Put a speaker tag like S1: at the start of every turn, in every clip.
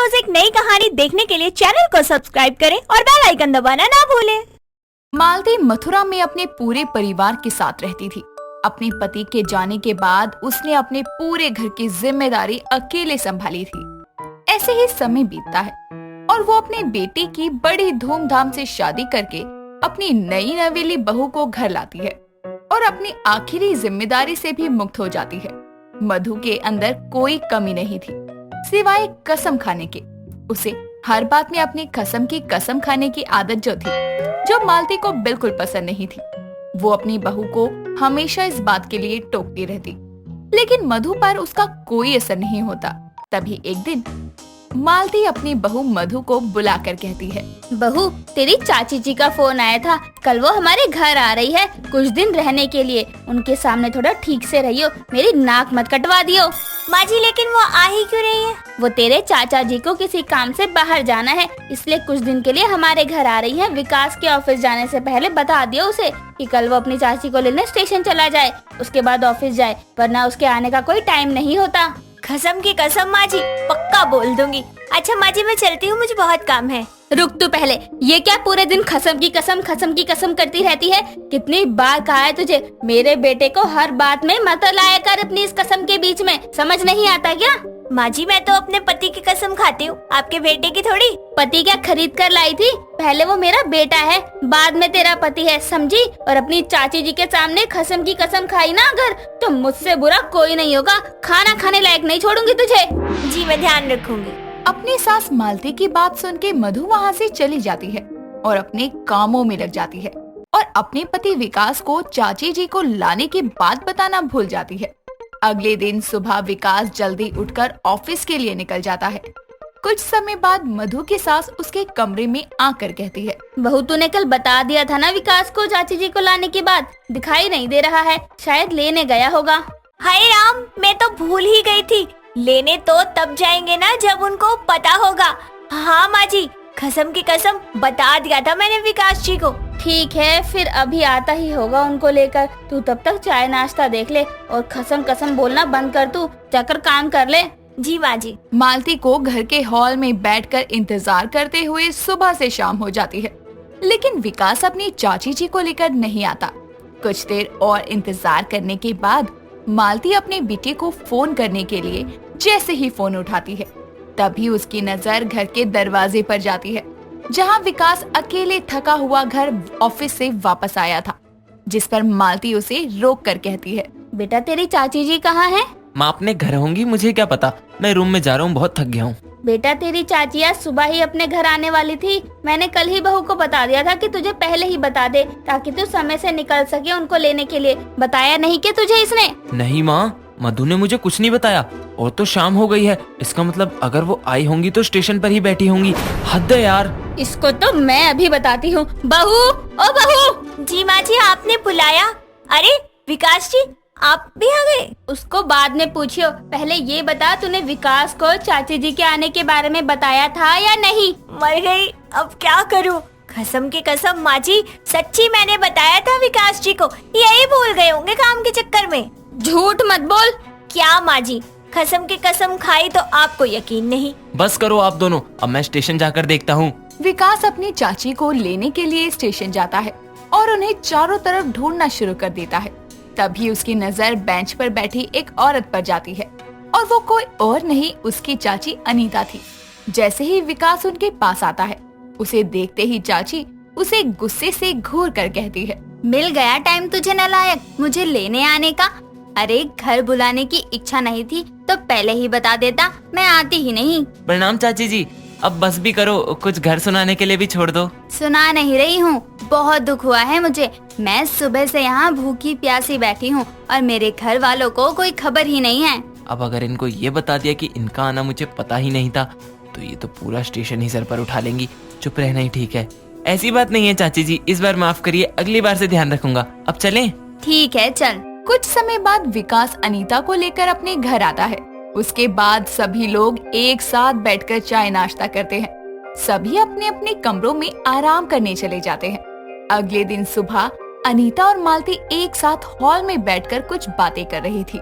S1: रोज एक नई कहानी देखने के लिए चैनल को सब्सक्राइब करें और बेल आइकन दबाना ना भूलें।
S2: मालती मथुरा में अपने पूरे परिवार के साथ रहती थी। अपने पति के जाने के बाद उसने अपने पूरे घर की जिम्मेदारी अकेले संभाली थी। ऐसे ही समय बीतता है और वो अपने बेटे की बड़ी धूमधाम से शादी करके अपनी नई नवेली बहू को घर लाती है और अपनी आखिरी जिम्मेदारी से भी मुक्त हो जाती है। मधु के अंदर कोई कमी नहीं थी सिवाय कसम खाने के। उसे हर बात में अपनी कसम की कसम खाने की आदत जो थी, जो मालती को बिल्कुल पसंद नहीं थी। वो अपनी बहू को हमेशा इस बात के लिए टोकती रहती, लेकिन मधु पर उसका कोई असर नहीं होता। तभी एक दिन मालती अपनी बहू मधु को बुलाकर कहती है,
S3: बहू, तेरी चाची जी का फोन आया था। कल वो हमारे घर आ रही है कुछ दिन रहने के लिए। उनके सामने थोड़ा ठीक से रहियो, मेरी नाक मत कटवा दियो।
S1: माँ जी, लेकिन वो आ ही क्यों रही है?
S3: वो तेरे चाचा जी को किसी काम से बाहर जाना है, इसलिए कुछ दिन के लिए हमारे घर आ रही है। विकास के ऑफिस जाने से पहले बता दियो उसे कि कल वो अपनी चाची को लेने स्टेशन चला जाए, उसके बाद ऑफिस जाए, वरना उसके आने का कोई टाइम नहीं होता।
S1: कसम की कसम माँ जी, पक्का बोल दूंगी। अच्छा माँ जी, मैं चलती हूँ, मुझे बहुत काम है।
S3: रुक तू पहले, ये क्या पूरे दिन कसम की कसम करती रहती है? कितनी बार कहा है तुझे, मेरे बेटे को हर बात में मत लाया कर अपनी इस कसम के बीच में। समझ नहीं आता क्या?
S1: माँ जी, मैं तो अपने पति की कसम खाती हूँ, आपके बेटे की थोड़ी।
S3: पति क्या खरीद कर लाई थी? पहले वो मेरा बेटा है, बाद में तेरा पति है, समझी? और अपनी चाची जी के सामने कसम की कसम खाई ना अगर, तो मुझसे बुरा कोई नहीं होगा। खाना खाने लायक नहीं छोड़ूंगी तुझे।
S1: जी, मैं ध्यान रखूंगी।
S2: अपनी सास मालती की बात सुन के मधु वहाँ से चली जाती है और अपने कामों में लग जाती है और अपने पति विकास को चाची जी को लाने की बात बताना भूल जाती है। अगले दिन सुबह विकास जल्दी उठकर ऑफिस के लिए निकल जाता है। कुछ समय बाद मधु की सास उसके कमरे में आकर कहती है,
S3: बहू, तूने कल बता दिया था ना विकास को चाची जी को लाने की बात। दिखाई नहीं दे रहा है, शायद लेने गया होगा।
S1: हाय राम, मैं तो भूल ही गई थी। लेने तो तब जाएंगे ना जब उनको पता होगा। हाँ माँ जी, कसम की कसम बता दिया था मैंने विकास जी को।
S3: ठीक है, फिर अभी आता ही होगा उनको लेकर। तू तब तक चाय नाश्ता देख ले और कसम कसम बोलना बंद कर, तू जाकर काम कर ले।
S1: जी माँ जी।
S2: मालती को घर के हॉल में बैठकर इंतजार करते हुए सुबह से शाम हो जाती है, लेकिन विकास अपनी चाची जी को लेकर नहीं आता। कुछ देर और इंतजार करने के बाद मालती अपने बेटे को फोन करने के लिए जैसे ही फोन उठाती है, तभी उसकी नजर घर के दरवाजे पर जाती है, जहां विकास अकेले थका हुआ घर ऑफिस से वापस आया था। जिस पर मालती उसे रोक कर कहती है,
S3: बेटा, तेरी चाची जी कहाँ है?
S4: माँ अपने घर होंगी, मुझे क्या पता। मैं रूम में जा रहा हूँ, बहुत थक गया हूँ।
S3: बेटा, तेरी चाची आज सुबह ही अपने घर आने वाली थी। मैंने कल ही बहू को बता दिया था कि तुझे पहले ही बता दे, ताकि तू समय से निकल सके उनको लेने के लिए। बताया नहीं कि तुझे इसने?
S4: नहीं माँ, मधु ने मुझे कुछ नहीं बताया। और तो शाम हो गई है, इसका मतलब अगर वो आई होंगी तो स्टेशन पर ही बैठी होंगी। हद है यार।
S3: इसको तो मैं अभी बताती हूँ। बहू, ओ बहू।
S1: जी माँ जी, आपने बुलाया? अरे विकास जी, आप भी आ गए?
S3: उसको बाद में पूछियो, पहले ये बता, तूने विकास को चाची जी के आने के बारे में बताया था या नहीं?
S1: मर गई, अब क्या करूं? कसम की कसम माँ जी, सच्ची मैंने बताया था विकास जी को। यही भूल गए होंगे काम के चक्कर में।
S3: झूठ मत बोल।
S1: क्या माँ जी, कसम की कसम खाई तो आपको यकीन नहीं?
S4: बस करो आप दोनों, अब मैं स्टेशन जाकर देखता हूँ।
S2: विकास अपनी चाची को लेने के लिए स्टेशन जाता है और उन्हें चारों तरफ ढूंढना शुरू कर देता है। तभी उसकी नजर बेंच पर बैठी एक औरत पर जाती है और वो कोई और नहीं, उसकी चाची अनीता थी। जैसे ही विकास उनके पास आता है, उसे देखते ही चाची उसे गुस्से से घूर कर कहती है,
S3: मिल गया टाइम तुझे नालायक, मुझे लेने आने का। अरे घर बुलाने की इच्छा नहीं थी तो पहले ही बता देता, मैं आती ही नहीं।
S4: प्रणाम चाची जी, अब बस भी करो, कुछ घर सुनाने के लिए भी छोड़ दो।
S3: सुना नहीं रही हूँ, बहुत दुख हुआ है मुझे। मैं सुबह से यहाँ भूखी प्यासी बैठी हूँ और मेरे घर वालों को कोई खबर ही नहीं है।
S4: अब अगर इनको ये बता दिया कि इनका आना मुझे पता ही नहीं था, तो ये तो पूरा स्टेशन ही सर पर उठा लेंगी। चुप रहना ही ठीक है। ऐसी बात नहीं है चाची जी, इस बार माफ करिए, अगली बार से ध्यान रखूंगा। अब चलें?
S3: ठीक है, चल।
S2: कुछ समय बाद विकास अनीता को लेकर अपने घर आता है। उसके बाद सभी लोग एक साथ बैठकर चाय नाश्ता करते हैं। सभी अपने अपने कमरों में आराम करने चले जाते हैं। अगले दिन सुबह अनीता और मालती एक साथ हॉल में बैठकर कुछ बातें कर रही थी।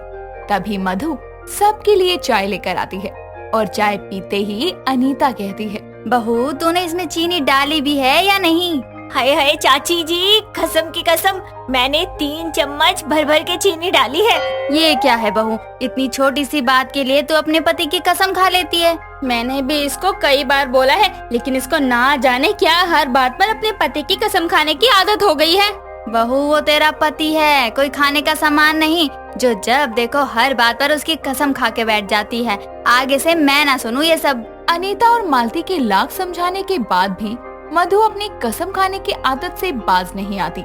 S2: तभी मधु सबके लिए चाय लेकर आती है और चाय पीते ही अनीता कहती है,
S3: बहू तूने इसमें चीनी डाली भी है या नहीं?
S1: हाय हाय चाची जी, कसम की कसम मैंने 3 चम्मच भर भर के चीनी डाली है।
S3: ये क्या है बहू, इतनी छोटी सी बात के लिए तू अपने पति की कसम खा लेती है। मैंने भी इसको कई बार बोला है, लेकिन इसको ना जाने क्या हर बात पर अपने पति की कसम खाने की आदत हो गई है। बहू वो तेरा पति है, कोई खाने का सामान नहीं, जो जब देखो हर बात पर उसकी कसम खा के बैठ जाती है। आगे से मैं ना सुनूं ये सब।
S2: अनीता और मालती के लाख समझाने के बाद भी मधु अपनी कसम खाने की आदत से बाज नहीं आती।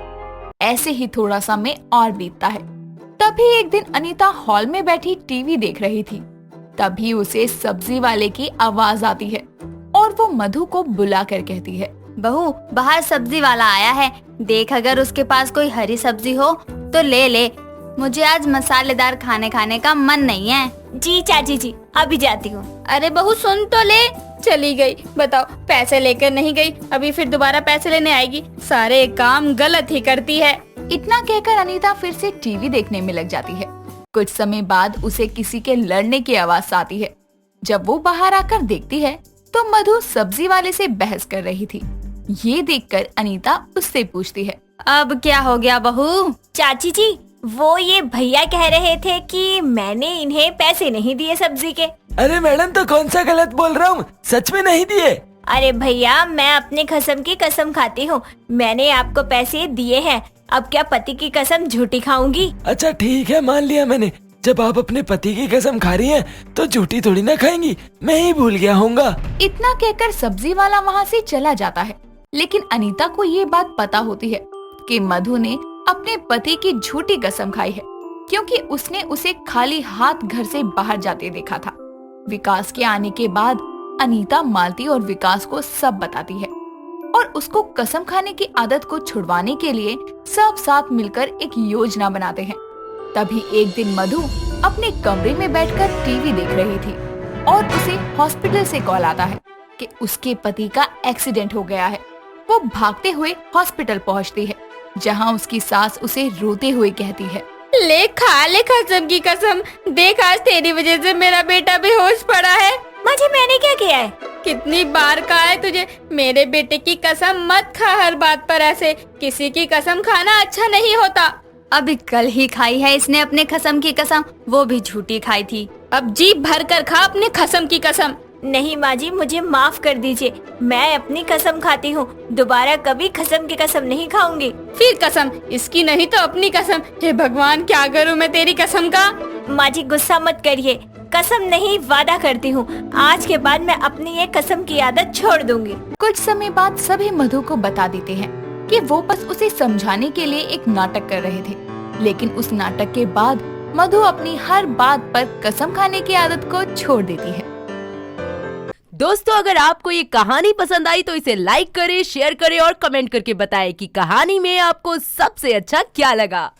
S2: ऐसे ही थोड़ा समय और बीतता है। तभी एक दिन अनीता हॉल में बैठी टीवी देख रही थी। तभी उसे सब्जी वाले की आवाज आती है और वो मधु को बुलाकर कहती है,
S3: बहू बाहर सब्जी वाला आया है, देख अगर उसके पास कोई हरी सब्जी हो तो ले ले, मुझे आज मसालेदार खाने का मन नहीं है।
S1: जी चाची जी, अभी जाती हूँ।
S3: अरे बहू सुन तो ले, चली गई। बताओ पैसे लेकर नहीं गई, अभी फिर दोबारा पैसे लेने आएगी। सारे काम गलत ही करती है।
S2: इतना कहकर अनीता फिर से टीवी देखने में लग जाती है। कुछ समय बाद उसे किसी के लड़ने की आवाज आती है। जब वो बाहर आकर देखती है तो मधु सब्जी वाले से बहस कर रही थी। ये देखकर अनीता उससे पूछती है,
S3: अब क्या हो गया बहू?
S1: चाची जी, वो ये भैया कह रहे थे कि मैंने इन्हें पैसे नहीं दिए सब्जी के।
S4: अरे मैडम तो कौन सा गलत बोल रहा हूँ, सच में नहीं दिए।
S1: अरे भैया मैं अपने कसम की कसम खाती हूँ, मैंने आपको पैसे दिए हैं। अब क्या पति की कसम झूठी खाऊंगी?
S4: अच्छा ठीक है, मान लिया मैंने। जब आप अपने पति की कसम खा रही हैं, तो झूठी थोड़ी ना खाएंगी, मैं ही भूल गया होऊंगा।
S2: इतना कहकर सब्जी वाला वहाँ से चला जाता है। लेकिन अनीता को ये बात पता होती है कि मधु ने अपने पति की झूठी कसम खाई है, क्योंकि उसने उसे खाली हाथ घर से बाहर जाते देखा था। विकास के आने के बाद अनीता मालती और विकास को सब बताती है और उसको कसम खाने की आदत को छुड़वाने के लिए सब साथ मिलकर एक योजना बनाते हैं। तभी एक दिन मधु अपने कमरे में बैठकर टीवी देख रही थी और उसे हॉस्पिटल से कॉल आता है कि उसके पति का एक्सीडेंट हो गया है। वो भागते हुए हॉस्पिटल पहुंचती है, जहां उसकी सास उसे रोते हुए कहती है,
S3: ले कसम की कसम, देख आज तेरी वजह से मेरा बेटा बेहोश पड़ा है।
S1: माँ जी मैंने क्या किया है?
S3: कितनी बार कहा है तुझे, मेरे बेटे की कसम मत खा हर बात पर ऐसे, किसी की कसम खाना अच्छा नहीं होता। अभी कल ही खाई है इसने अपने कसम की कसम, वो भी झूठी खाई थी। अब जी भर कर खा अपने कसम की कसम।
S1: नहीं माँ जी, मुझे माफ कर दीजिए, मैं अपनी कसम खाती हूँ, दोबारा कभी कसम की कसम नहीं खाऊंगी।
S3: फिर कसम इसकी नहीं तो अपनी कसम। हे भगवान क्या करूँ मैं तेरी कसम का।
S1: माँ जी गुस्सा मत करिए, कसम नहीं वादा करती हूँ, आज के बाद मैं अपनी ये कसम की आदत छोड़ दूंगी।
S2: कुछ समय बाद सभी मधु को बता देते हैं कि वो बस उसे समझाने के लिए एक नाटक कर रहे थे। लेकिन उस नाटक के बाद मधु अपनी हर बात पर कसम खाने की आदत को छोड़ देती है।
S5: दोस्तों अगर आपको ये कहानी पसंद आई तो इसे लाइक करें, शेयर करें और कमेंट करके बताएं कि कहानी में आपको सबसे अच्छा क्या लगा।